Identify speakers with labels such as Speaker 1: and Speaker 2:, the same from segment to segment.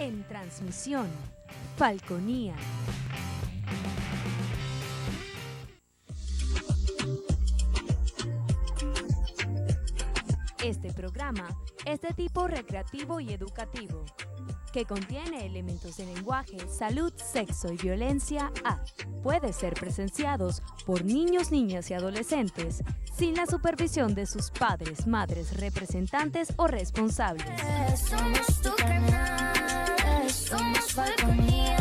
Speaker 1: En transmisión, Falconía. Este programa es de tipo recreativo y educativo, que contiene elementos de lenguaje, salud, sexo y violencia A. Puede ser presenciados por niños, niñas y adolescentes sin la supervisión de sus padres, madres, representantes o responsables.
Speaker 2: Somos tu canal, somos Falconía.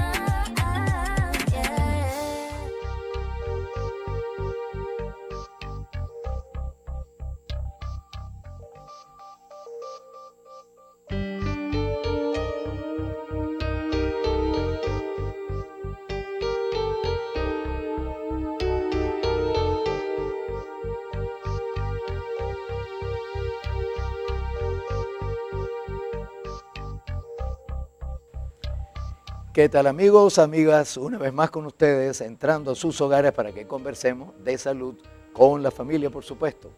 Speaker 3: ¿Qué tal amigos, amigas? Una vez más con ustedes, entrando a sus hogares para que conversemos de salud con la familia, por supuesto.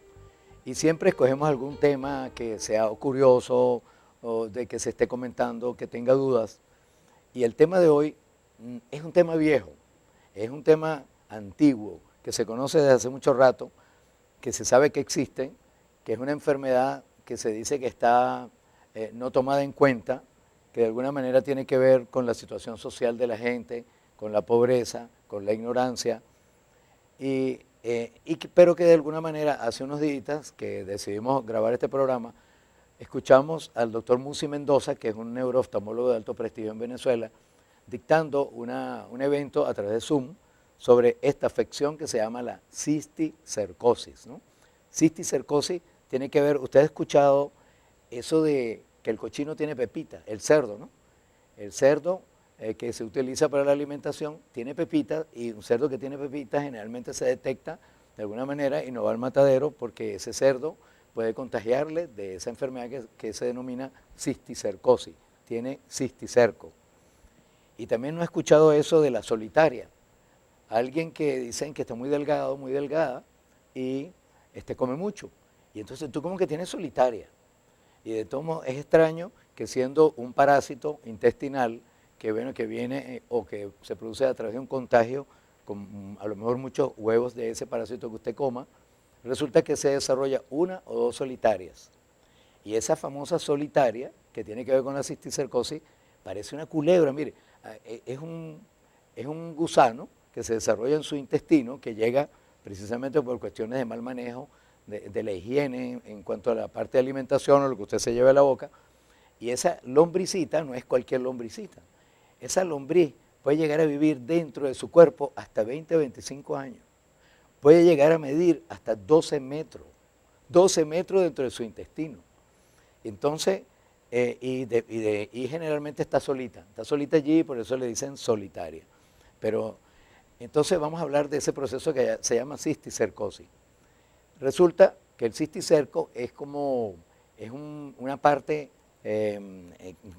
Speaker 3: Y siempre escogemos algún tema que sea curioso o de que se esté comentando, que tenga dudas. Y el tema de hoy es un tema viejo, es un tema antiguo, que se conoce desde hace mucho rato, que se sabe que existe, que es una enfermedad que se dice que está no tomada en cuenta, que de alguna manera tiene que ver con la situación social de la gente, con la pobreza, con la ignorancia, pero que de alguna manera hace unos días que decidimos grabar este programa, escuchamos al doctor Musi Mendoza, que es un neurooftalmólogo de alto prestigio en Venezuela, dictando un evento a través de Zoom sobre esta afección que se llama la cisticercosis, ¿no? Cisticercosis tiene que ver, usted ha escuchado eso de que el cochino tiene pepita, el cerdo, ¿no? El cerdo que se utiliza para la alimentación tiene pepitas, y un cerdo que tiene pepitas generalmente se detecta de alguna manera y no va al matadero porque ese cerdo puede contagiarle de esa enfermedad que se denomina cisticercosis, tiene cisticerco. Y también no he escuchado eso de la solitaria, alguien que dicen que está muy delgado, muy delgada y come mucho, y entonces tú como que tienes solitaria. Y de todos modos es extraño que siendo un parásito intestinal que viene o que se produce a través de un contagio, con a lo mejor muchos huevos de ese parásito que usted coma, resulta que se desarrolla una o dos solitarias. Y esa famosa solitaria, que tiene que ver con la cisticercosis, parece una culebra. Mire, es un gusano que se desarrolla en su intestino, que llega precisamente por cuestiones de mal manejo de la higiene en cuanto a la parte de alimentación o lo que usted se lleva a la boca. Y esa lombricita no es cualquier lombricita. Esa lombriz puede llegar a vivir dentro de su cuerpo hasta 20 o 25 años. Puede llegar a medir hasta 12 metros dentro de su intestino. Entonces, y generalmente está solita allí, por eso le dicen solitaria. Pero entonces vamos a hablar de ese proceso que se llama cisticercosis. Resulta que el cisticerco es una parte,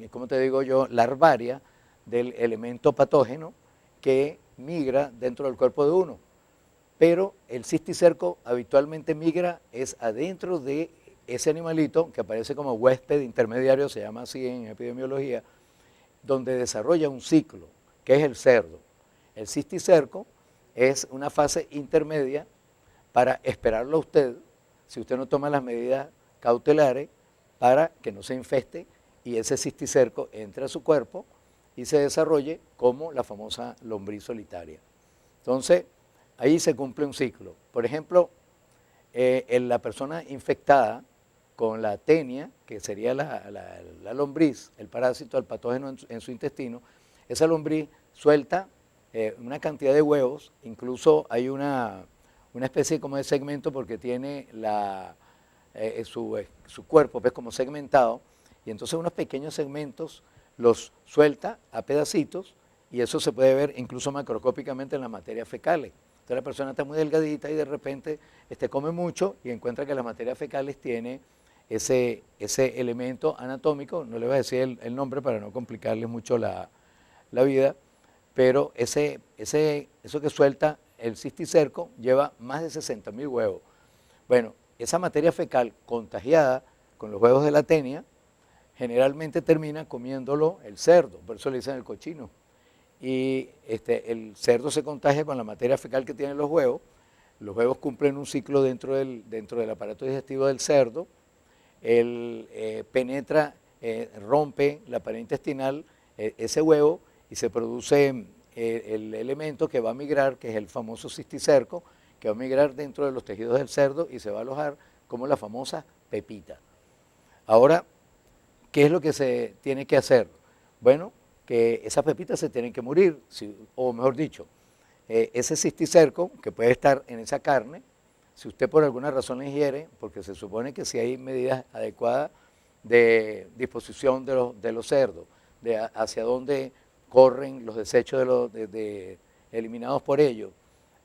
Speaker 3: ¿cómo te digo yo?, larvaria del elemento patógeno que migra dentro del cuerpo de uno. Pero el cisticerco habitualmente migra es adentro de ese animalito que aparece como huésped intermediario, se llama así en epidemiología, donde desarrolla un ciclo, que es el cerdo. El cisticerco es una fase intermedia para esperarlo a usted, si usted no toma las medidas cautelares para que no se infeste y ese cisticerco entre a su cuerpo y se desarrolle como la famosa lombriz solitaria. Entonces, ahí se cumple un ciclo. Por ejemplo, en la persona infectada con la tenia, que sería la lombriz, el parásito, el patógeno en su intestino, esa lombriz suelta una cantidad de huevos, incluso hay una especie como de segmento porque tiene su cuerpo pues, como segmentado, y entonces unos pequeños segmentos los suelta a pedacitos, y eso se puede ver incluso macroscópicamente en las materias fecales. Entonces la persona está muy delgadita y de repente come mucho y encuentra que las materias fecales tiene ese elemento anatómico, no le voy a decir el nombre para no complicarle mucho la vida, pero eso que suelta el cisticerco lleva más de 60.000 huevos. Bueno, esa materia fecal contagiada con los huevos de la tenia generalmente termina comiéndolo el cerdo, por eso le dicen el cochino. Y el cerdo se contagia con la materia fecal que tienen los huevos cumplen un ciclo dentro del aparato digestivo del cerdo, él penetra, rompe la pared intestinal, ese huevo, y se produce el elemento que va a migrar, que es el famoso cisticerco, que va a migrar dentro de los tejidos del cerdo y se va a alojar como la famosa pepita. Ahora, ¿qué es lo que se tiene que hacer? Bueno, que esas pepitas se tienen que morir, o mejor dicho, ese cisticerco que puede estar en esa carne, si usted por alguna razón la ingiere, porque se supone que si hay medidas adecuadas de disposición de los cerdos, de hacia dónde corren los desechos eliminados por ellos,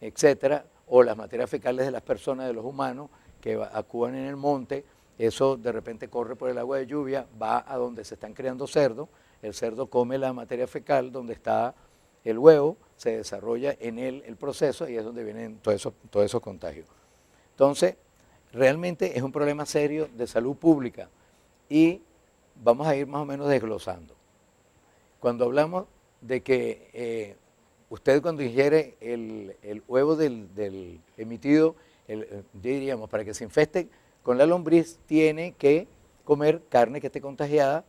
Speaker 3: etcétera, o las materias fecales de las personas, de los humanos, que acúan en el monte, eso de repente corre por el agua de lluvia, va a donde se están creando cerdos, el cerdo come la materia fecal donde está el huevo, se desarrolla en él el proceso y es donde vienen todos esos contagios. Entonces, realmente es un problema serio de salud pública y vamos a ir más o menos desglosando. Cuando hablamos de que usted cuando ingiere el huevo del emitido, diríamos, para que se infecte con la lombriz, tiene que comer carne que esté contagiada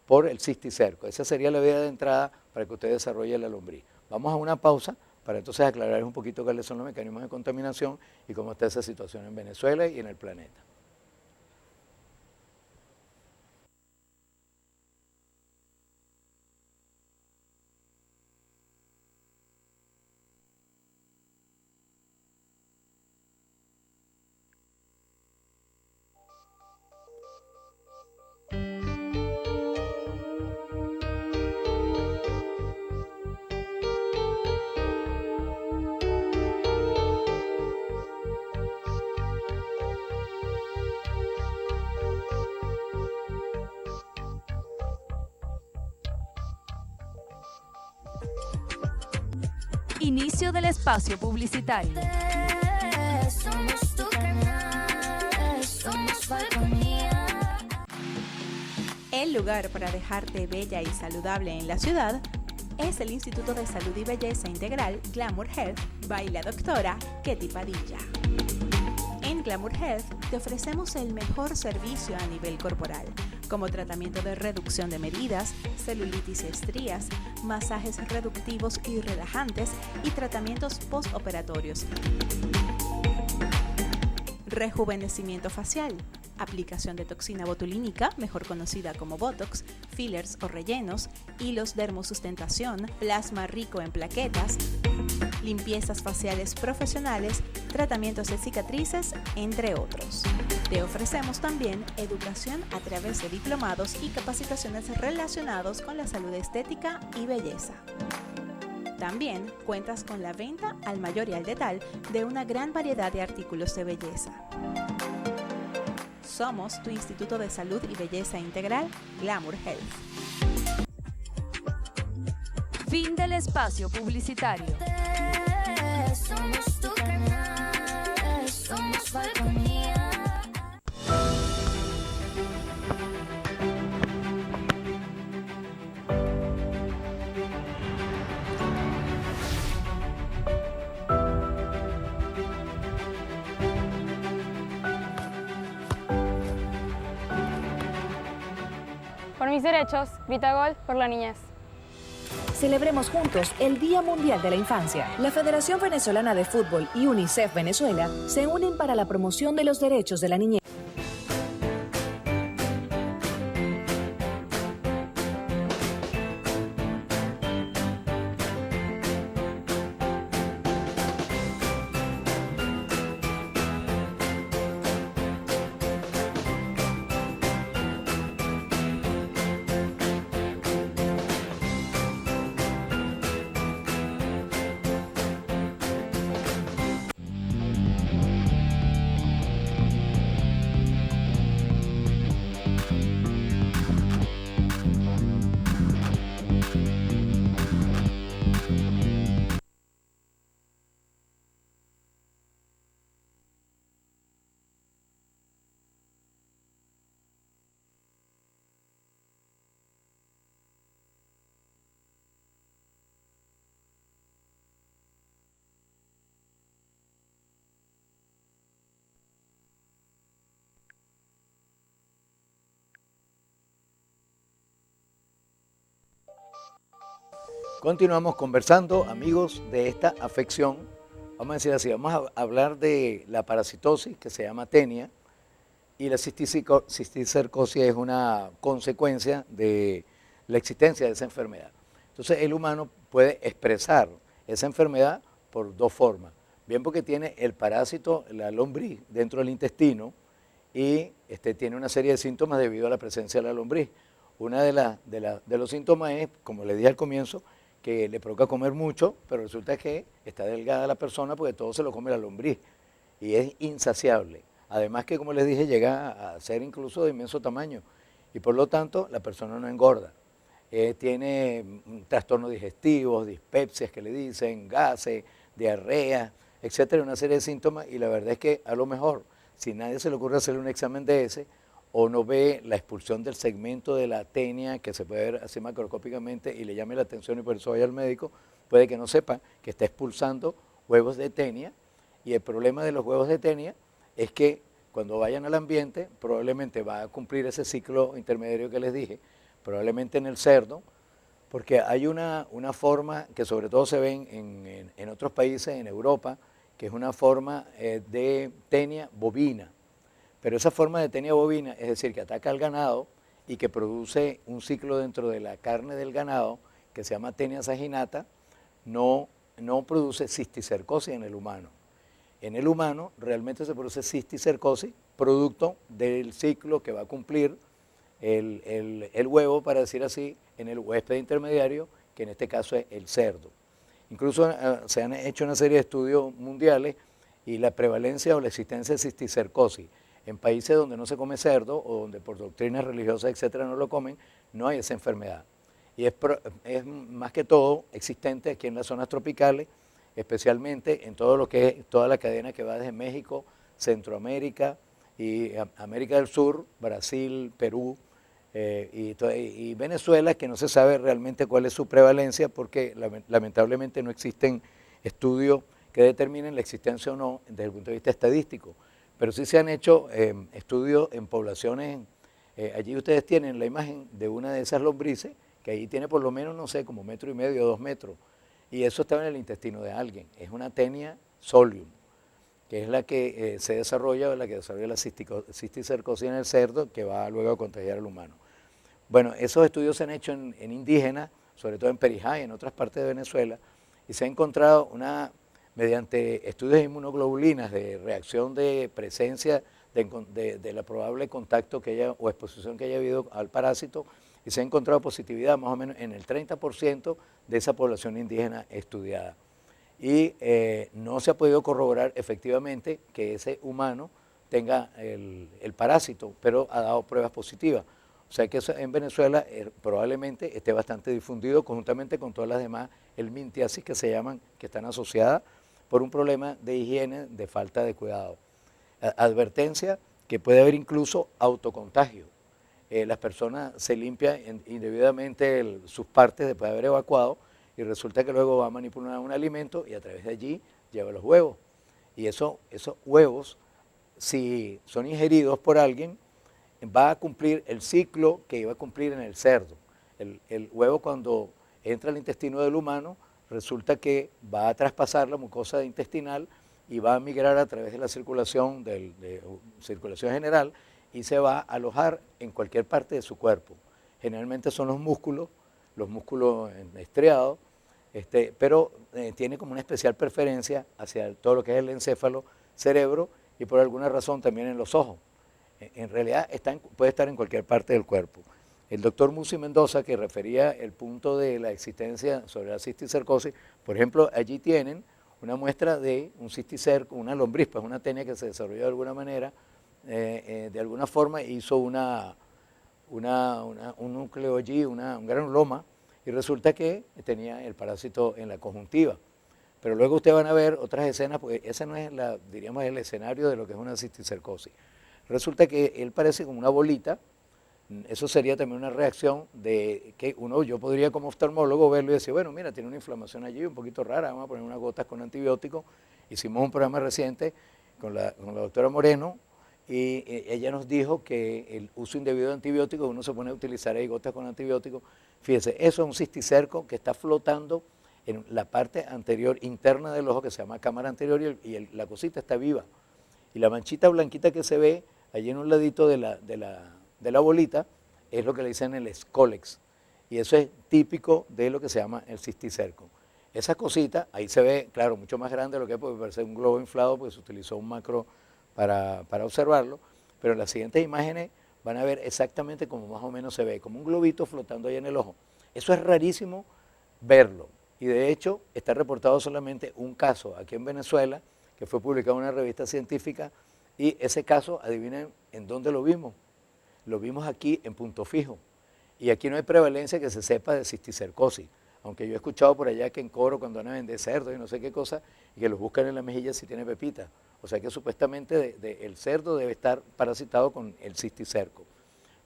Speaker 3: por el cisticerco. Esa sería la vía de entrada para que usted desarrolle la lombriz. Vamos a una pausa para entonces aclarar un poquito cuáles son los mecanismos de contaminación y cómo está esa situación en Venezuela y en el planeta.
Speaker 1: Inicio del espacio publicitario.
Speaker 2: Somos tu canal, somos Falconía.
Speaker 4: El lugar para dejarte bella y saludable en la ciudad es el Instituto de Salud y Belleza Integral Glamour Health by la doctora Ketty Padilla. En Glamour Health te ofrecemos el mejor servicio a nivel corporal, como tratamiento de reducción de medidas, celulitis y estrías, masajes reductivos y relajantes y tratamientos postoperatorios. Rejuvenecimiento facial, aplicación de toxina botulínica, mejor conocida como Botox, fillers o rellenos, hilos dermosustentación, plasma rico en plaquetas, limpiezas faciales profesionales, tratamientos de cicatrices, entre otros. Te ofrecemos también educación a través de diplomados y capacitaciones relacionados con la salud estética y belleza. También cuentas con la venta al mayor y al detal de una gran variedad de artículos de belleza. Somos tu Instituto de Salud y Belleza Integral, Glamour Health.
Speaker 1: Fin del espacio publicitario.
Speaker 2: Somos tu canal, somos Falconía.
Speaker 5: Por mis derechos, grita gol por la niñez.
Speaker 6: Celebremos juntos el Día Mundial de la Infancia. La Federación Venezolana de Fútbol y UNICEF Venezuela se unen para la promoción de los derechos de la niñez.
Speaker 3: Continuamos conversando, amigos, de esta afección. Vamos a decir así, vamos a hablar de la parasitosis, que se llama tenia, y la cisticercosis es una consecuencia de la existencia de esa enfermedad. Entonces, el humano puede expresar esa enfermedad por dos formas. Bien porque tiene el parásito, la lombriz, dentro del intestino, y tiene una serie de síntomas debido a la presencia de la lombriz. Uno de los síntomas es, como le dije al comienzo, que le provoca comer mucho, pero resulta que está delgada la persona porque todo se lo come la lombriz y es insaciable. Además que, como les dije, llega a ser incluso de inmenso tamaño y por lo tanto la persona no engorda. Tiene trastornos digestivos, dispepsias que le dicen, gases, diarrea, etcétera, una serie de síntomas, y la verdad es que a lo mejor, si nadie se le ocurre hacerle un examen de ese, o no ve la expulsión del segmento de la tenia, que se puede ver así macroscópicamente y le llame la atención y por eso vaya al médico, puede que no sepa que está expulsando huevos de tenia, y el problema de los huevos de tenia es que cuando vayan al ambiente probablemente va a cumplir ese ciclo intermediario que les dije, probablemente en el cerdo, porque hay una forma que sobre todo se ven en otros países, en Europa, que es una forma de tenia bovina. Pero esa forma de tenia bovina, es decir, que ataca al ganado y que produce un ciclo dentro de la carne del ganado, que se llama tenia saginata, no produce cisticercosis en el humano. En el humano realmente se produce cisticercosis, producto del ciclo que va a cumplir el huevo, para decir así, en el huésped intermediario, que en este caso es el cerdo. Incluso se han hecho una serie de estudios mundiales y la prevalencia o la existencia de cisticercosis en países donde no se come cerdo o donde por doctrinas religiosas, etcétera, no lo comen, no hay esa enfermedad. Y es más que todo existente aquí en las zonas tropicales, especialmente en todo lo que es toda la cadena que va desde México, Centroamérica y América del Sur, Brasil, Perú y Venezuela, que no se sabe realmente cuál es su prevalencia porque lamentablemente no existen estudios que determinen la existencia o no desde el punto de vista estadístico. Pero sí se han hecho estudios en poblaciones, allí ustedes tienen la imagen de una de esas lombrices, que ahí tiene por lo menos, no sé, como 1,5 metros o 2 metros, y eso estaba en el intestino de alguien. Es una tenia solium, que es la que se desarrolla, la que desarrolla la cisticercosis en el cerdo, que va luego a contagiar al humano. Bueno, esos estudios se han hecho en indígenas, sobre todo en Perijá y en otras partes de Venezuela, y se ha encontrado mediante estudios de inmunoglobulinas, de reacción de presencia de la probable contacto que haya o exposición que haya habido al parásito, y se ha encontrado positividad más o menos en el 30% de esa población indígena estudiada. Y no se ha podido corroborar efectivamente que ese humano tenga el parásito, pero ha dado pruebas positivas. O sea que eso en Venezuela probablemente esté bastante difundido conjuntamente con todas las demás helmintiasis que se llaman, que están asociadas por un problema de higiene, de falta de cuidado. Advertencia que puede haber incluso autocontagio. Las personas se limpian indebidamente sus partes después de haber evacuado y resulta que luego va a manipular un alimento y a través de allí lleva los huevos. Y esos huevos, si son ingeridos por alguien, va a cumplir el ciclo que iba a cumplir en el cerdo. El huevo, cuando entra al intestino del humano, resulta que va a traspasar la mucosa intestinal y va a migrar a través de la circulación, circulación general, y se va a alojar en cualquier parte de su cuerpo. Generalmente son los músculos estriados, pero tiene como una especial preferencia hacia todo lo que es el encéfalo, cerebro, y por alguna razón también en los ojos. En realidad puede estar en cualquier parte del cuerpo. El doctor Musi Mendoza, que refería el punto de la existencia sobre la cisticercosis, por ejemplo, allí tienen una muestra de un cisticerco, una lombriz, pues una tenia que se desarrolló de alguna manera, de alguna forma hizo un núcleo allí, un granuloma, y resulta que tenía el parásito en la conjuntiva. Pero luego ustedes van a ver otras escenas, porque ese no es diríamos, el escenario de lo que es una cisticercosis. Resulta que él parece como una bolita. Eso sería también una reacción de que yo podría como oftalmólogo verlo y decir, bueno, mira, tiene una inflamación allí un poquito rara, vamos a poner unas gotas con antibiótico. Hicimos un programa reciente con la doctora Moreno y ella nos dijo que el uso indebido de antibióticos, uno se pone a utilizar ahí gotas con antibióticos, fíjese, eso es un cisticerco que está flotando en la parte anterior interna del ojo, que se llama cámara anterior, y la cosita está viva. Y la manchita blanquita que se ve allí en un ladito de la bolita es lo que le dicen el escólex. Y eso es típico de lo que se llama el cisticerco. Esa cosita, ahí se ve, claro, mucho más grande de lo que es, porque parece un globo inflado, porque se utilizó un macro para observarlo, pero en las siguientes imágenes van a ver exactamente como más o menos se ve, como un globito flotando ahí en el ojo. Eso es rarísimo verlo, y de hecho está reportado solamente un caso aquí en Venezuela, que fue publicado en una revista científica, y ese caso, adivinen en dónde lo vimos aquí en Punto Fijo, y aquí no hay prevalencia que se sepa de cisticercosis, aunque yo he escuchado por allá que en Coro cuando van a vender cerdos y no sé qué cosa, y que los buscan en la mejilla si tiene pepita. O sea que supuestamente el cerdo debe estar parasitado con el cisticerco.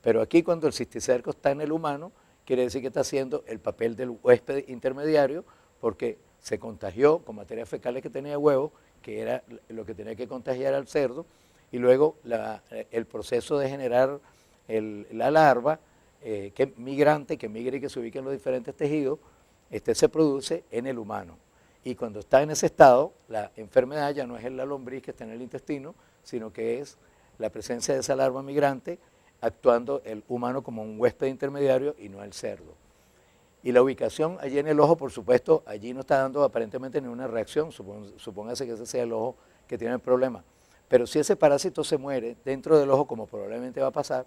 Speaker 3: Pero aquí cuando el cisticerco está en el humano, quiere decir que está haciendo el papel del huésped intermediario, porque se contagió con materias fecales que tenía huevos, que era lo que tenía que contagiar al cerdo, y luego el proceso de generar la larva, que es migrante, que migra y que se ubica en los diferentes tejidos, se produce en el humano. Y cuando está en ese estado, la enfermedad ya no es la lombriz que está en el intestino, sino que es la presencia de esa larva migrante actuando el humano como un huésped intermediario y no el cerdo. Y la ubicación allí en el ojo, por supuesto, allí no está dando aparentemente ninguna reacción, supóngase que ese sea el ojo que tiene el problema. Pero si ese parásito se muere dentro del ojo, como probablemente va a pasar,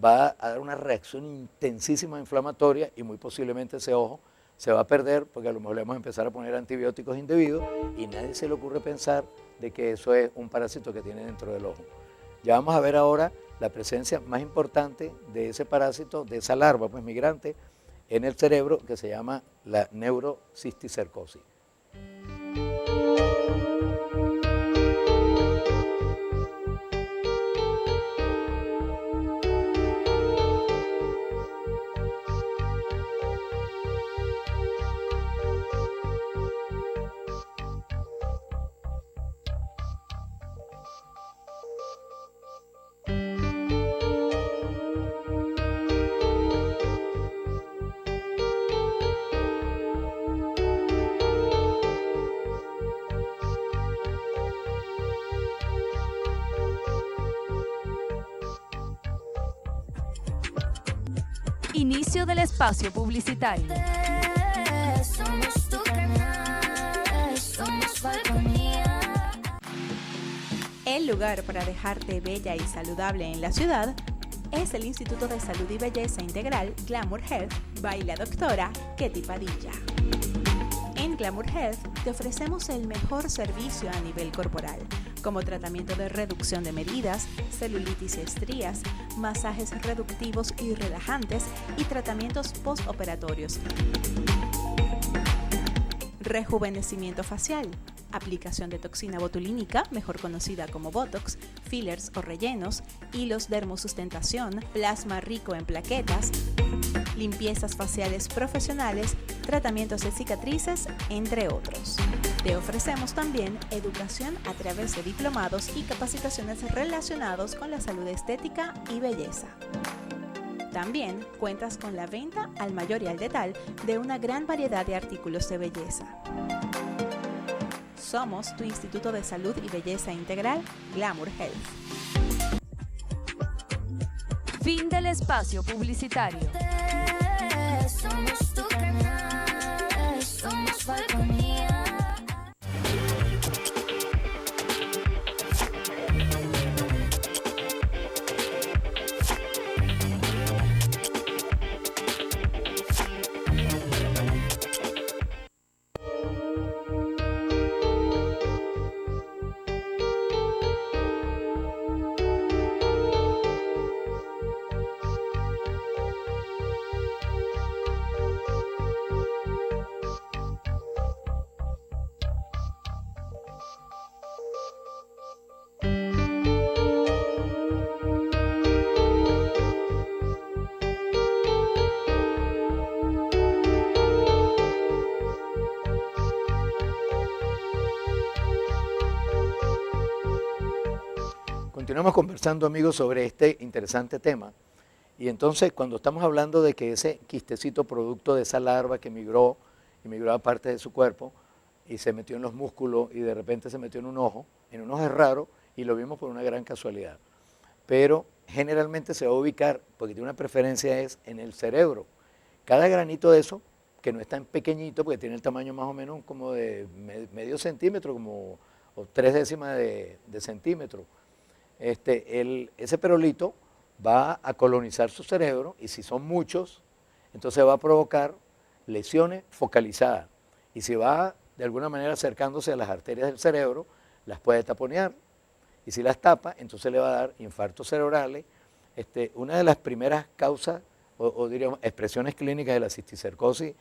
Speaker 3: va a dar una reacción intensísima inflamatoria y muy posiblemente ese ojo se va a perder, porque a lo mejor le vamos a empezar a poner antibióticos indebidos y nadie se le ocurre pensar de que eso es un parásito que tiene dentro del ojo. Ya vamos a ver ahora la presencia más importante de ese parásito, de esa larva pues migrante, en el cerebro, que se llama la neurocisticercosis.
Speaker 1: Inicio del espacio publicitario.
Speaker 2: Somos tu canal, somos Falconía.
Speaker 4: El lugar para dejarte bella y saludable en la ciudad es el Instituto de Salud y Belleza Integral Glamour Health by la doctora Ketty Padilla. En Glamour Health te ofrecemos el mejor servicio a nivel corporal, como tratamiento de reducción de medidas, celulitis y estrías, masajes reductivos y relajantes y tratamientos postoperatorios. Rejuvenecimiento facial, aplicación de toxina botulínica, mejor conocida como Botox, fillers o rellenos, hilos dermosustentación, plasma rico en plaquetas, limpiezas faciales profesionales, tratamientos de cicatrices, entre otros. Te ofrecemos también educación a través de diplomados y capacitaciones relacionados con la salud estética y belleza. También cuentas con la venta al mayor y al detal de una gran variedad de artículos de belleza. Somos tu Instituto de Salud y Belleza Integral, Glamour Health.
Speaker 1: Fin del espacio publicitario.
Speaker 2: Somos tu canal, somos Falconía.
Speaker 3: continuamos conversando, amigos, sobre este interesante tema. Y entonces, cuando estamos hablando de que ese quistecito producto de esa larva que migró a parte de su cuerpo y se metió en los músculos y de repente se metió en un ojo es raro y lo vimos por una gran casualidad. Pero generalmente se va a ubicar, porque tiene una preferencia, es en el cerebro. Cada granito de eso, que no es tan pequeñito, porque tiene el tamaño más o menos como de medio centímetro, como o 3/10 de centímetro, ese perolito va a colonizar su cerebro y si son muchos, entonces va a provocar lesiones focalizadas. Y si va de alguna manera acercándose a las arterias del cerebro, las puede taponear. Y si las tapa, entonces le va a dar infartos cerebrales. Una de las primeras causas, o diríamos expresiones clínicas de la cisticercosis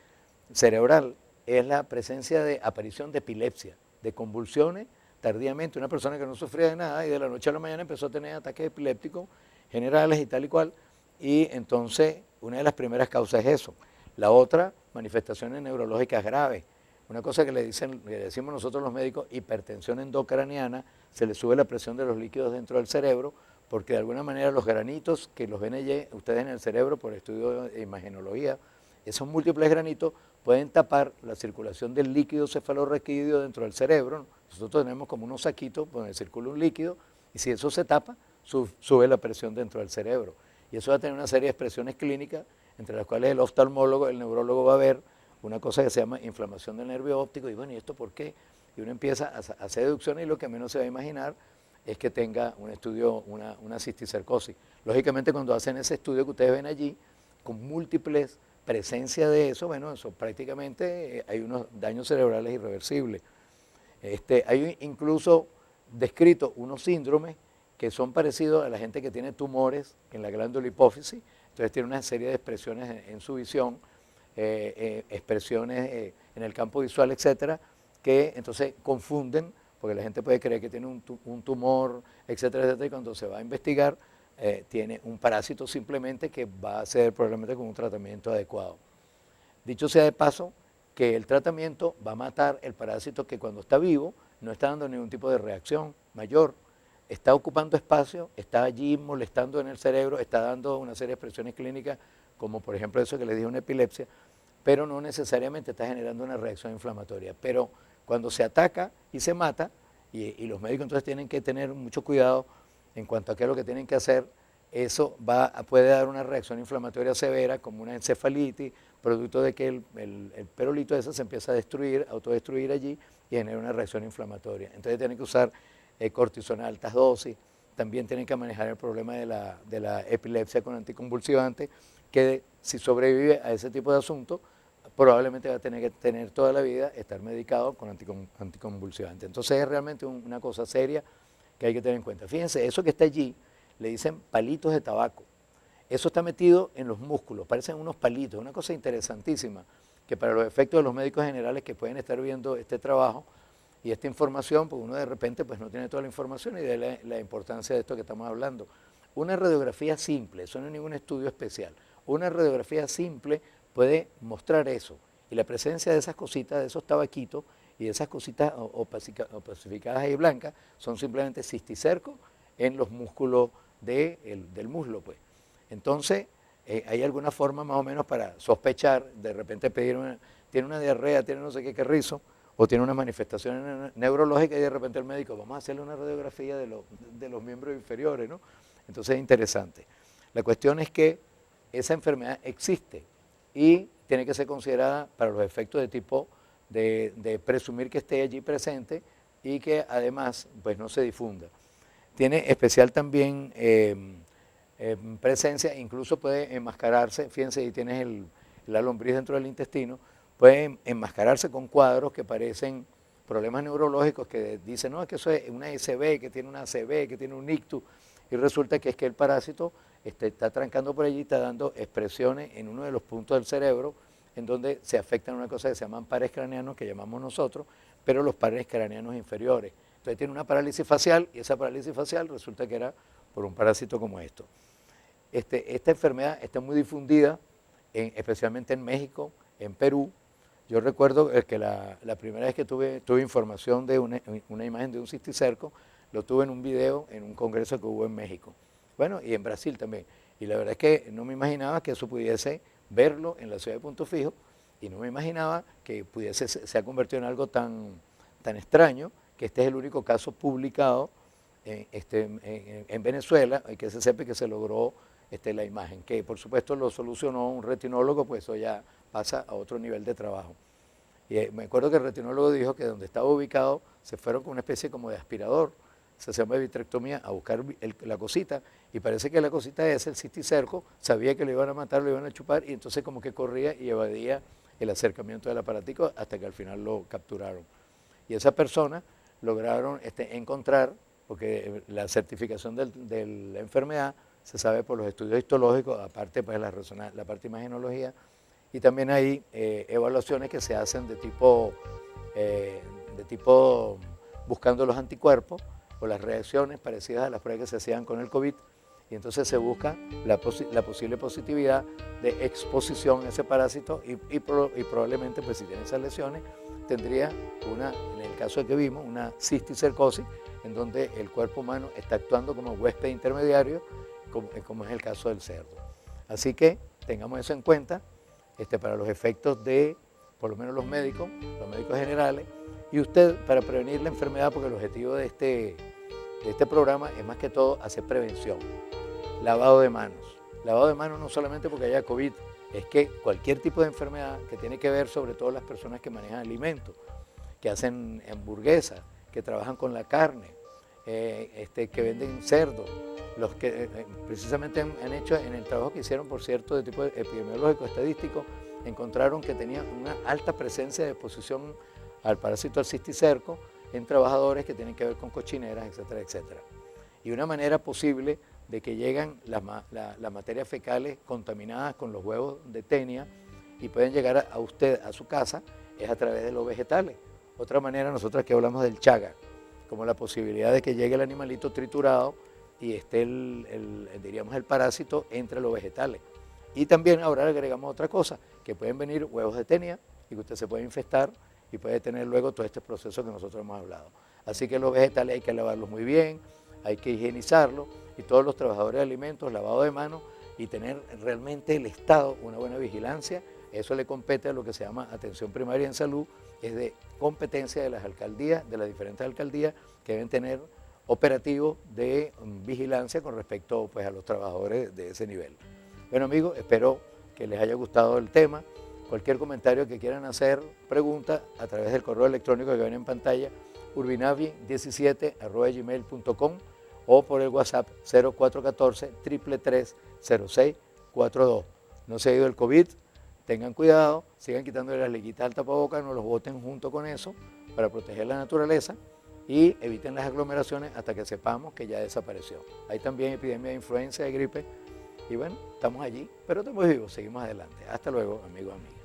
Speaker 3: cerebral, es la presencia de aparición de epilepsia, de convulsiones tardíamente. Una persona que no sufría de nada y de la noche a la mañana empezó a tener ataques epilépticos generales y tal y cual. Y entonces una de las primeras causas es eso. La otra, manifestaciones neurológicas graves. Una cosa que le decimos nosotros los médicos, hipertensión endocraniana, se le sube la presión de los líquidos dentro del cerebro, porque de alguna manera los granitos que los ven allí, ustedes en el cerebro por estudio de imagenología, esos múltiples granitos pueden tapar la circulación del líquido cefalorraquídeo dentro del cerebro. Nosotros tenemos como unos saquitos donde circula un líquido y si eso se tapa, sube la presión dentro del cerebro. Y eso va a tener una serie de expresiones clínicas, entre las cuales el oftalmólogo, el neurólogo va a ver una cosa que se llama inflamación del nervio óptico, y bueno, ¿y esto por qué? Y uno empieza a hacer deducciones y lo que menos se va a imaginar es que tenga un estudio, una cisticercosis. Lógicamente cuando hacen ese estudio que ustedes ven allí, con múltiples presencias de eso, bueno, eso prácticamente hay unos daños cerebrales irreversibles. Hay incluso descrito unos síndromes que son parecidos a la gente que tiene tumores en la glándula hipófisis, entonces tiene una serie de expresiones en su visión, expresiones en el campo visual, etcétera, que entonces confunden, porque la gente puede creer que tiene un tumor, etcétera, etcétera, y cuando se va a investigar, tiene un parásito simplemente que va a ser probablemente con un tratamiento adecuado. Dicho sea de paso, que el tratamiento va a matar el parásito que cuando está vivo no está dando ningún tipo de reacción mayor, está ocupando espacio, está allí molestando en el cerebro, está dando una serie de expresiones clínicas, como por ejemplo eso que les dije, una epilepsia, pero no necesariamente está generando una reacción inflamatoria. Pero cuando se ataca y se mata, y los médicos entonces tienen que tener mucho cuidado en cuanto a qué es lo que tienen que hacer, eso puede dar una reacción inflamatoria severa, como una encefalitis, producto de que el perolito ese se empieza a destruir, autodestruir allí y genera una reacción inflamatoria. Entonces tienen que usar cortisona a altas dosis, también tienen que manejar el problema de la epilepsia con anticonvulsivantes, que si sobrevive a ese tipo de asuntos, probablemente va a tener que tener toda la vida estar medicado con anticonvulsivantes. Entonces es realmente una cosa seria que hay que tener en cuenta. Fíjense, eso que está allí, le dicen palitos de tabaco. Eso está metido en los músculos, parecen unos palitos, una cosa interesantísima, que para los efectos de los médicos generales que pueden estar viendo este trabajo y esta información, pues uno de repente pues no tiene toda la información y de la importancia de esto que estamos hablando. Una radiografía simple, eso no es ningún estudio especial, una radiografía simple puede mostrar eso, y la presencia de esas cositas, de esos tabaquitos y de esas cositas opacificadas ahí blancas, son simplemente cisticercos en los músculos del muslo, pues. Entonces, hay alguna forma más o menos para sospechar, de repente tiene una diarrea, tiene no sé qué rizo, o tiene una manifestación neurológica y de repente el médico, vamos a hacerle una radiografía de los miembros inferiores, ¿no? Entonces es interesante. La cuestión es que esa enfermedad existe y tiene que ser considerada para los efectos de tipo de presumir que esté allí presente y que además pues no se difunda. Tiene especial también presencia, incluso puede enmascararse, fíjense, si tienes la lombriz dentro del intestino, puede enmascararse con cuadros que parecen problemas neurológicos que dicen, no, es que eso es una SB, que tiene una ACV, que tiene un ictus, y resulta que es que el parásito está trancando por allí, está dando expresiones en uno de los puntos del cerebro en donde se afectan una cosa que se llaman pares craneanos, que llamamos nosotros, pero los pares craneanos inferiores. Entonces tiene una parálisis facial y esa parálisis facial resulta que era por un parásito como esto. Esta enfermedad está muy difundida, especialmente en México, en Perú. Yo recuerdo que la primera vez que tuve información de una imagen de un cisticerco, lo tuve en un video en un congreso que hubo en México. Bueno, y en Brasil también. Y la verdad es que no me imaginaba que eso pudiese verlo en la ciudad de Punto Fijo, y no me imaginaba que se ha convertido en algo tan extraño, que este es el único caso publicado en Venezuela, y que se sepa que se logró la imagen, que por supuesto lo solucionó un retinólogo, pues eso ya pasa a otro nivel de trabajo. Y me acuerdo que el retinólogo dijo que donde estaba ubicado se fueron con una especie como de aspirador, se llama vitrectomía, a buscar la cosita, y parece que la cosita es el cisticerco, sabía que lo iban a matar, lo iban a chupar, y entonces como que corría y evadía el acercamiento del aparatico hasta que al final lo capturaron. Y esa persona lograron encontrar, porque la certificación de la enfermedad se sabe por los estudios histológicos, aparte pues la parte de imagenología, y también hay evaluaciones que se hacen de tipo buscando los anticuerpos o las reacciones parecidas a las pruebas que se hacían con el COVID, y entonces se busca la posible positividad de exposición a ese parásito y probablemente pues si tiene esas lesiones tendría en el caso que vimos, una cisticercosis, en donde el cuerpo humano está actuando como huésped intermediario, como es el caso del cerdo. Así que tengamos eso en cuenta para los efectos de, por lo menos los médicos generales, y usted para prevenir la enfermedad, porque el objetivo de este programa es más que todo hacer prevención. Lavado de manos. Lavado de manos no solamente porque haya COVID, es que cualquier tipo de enfermedad que tiene que ver sobre todo las personas que manejan alimentos, que hacen hamburguesas, que trabajan con la carne, que venden cerdo, los que precisamente han hecho en el trabajo que hicieron, por cierto, de tipo epidemiológico, estadístico, encontraron que tenían una alta presencia de exposición al parásito del cisticerco en trabajadores que tienen que ver con cochineras, etcétera, etcétera. Y una manera posible de que llegan las materias fecales contaminadas con los huevos de tenia y pueden llegar a usted, a su casa, es a través de los vegetales. Otra manera, nosotros aquí hablamos del chaga, como la posibilidad de que llegue el animalito triturado y esté diríamos el parásito entre los vegetales. Y también ahora agregamos otra cosa, que pueden venir huevos de tenia y que usted se puede infestar y puede tener luego todo este proceso que nosotros hemos hablado. Así que los vegetales hay que lavarlos muy bien, hay que higienizarlos, y todos los trabajadores de alimentos, lavado de manos, y tener realmente el Estado una buena vigilancia. Eso le compete a lo que se llama atención primaria en salud, es de competencia de las alcaldías, de las diferentes alcaldías, que deben tener operativos de vigilancia con respecto pues, a los trabajadores de ese nivel. Bueno amigos, espero que les haya gustado el tema. Cualquier comentario que quieran hacer, pregunta a través del correo electrónico que ven en pantalla, urbinavi17@gmail.com, o por el WhatsApp 0414-333-0642. No se ha ido el COVID, tengan cuidado, sigan quitándole las liguitas al tapabocas, no los boten junto con eso para proteger la naturaleza y eviten las aglomeraciones hasta que sepamos que ya desapareció. Hay también epidemia de influenza, de gripe, y bueno, estamos allí, pero estamos vivos, seguimos adelante. Hasta luego, amigos, amigas.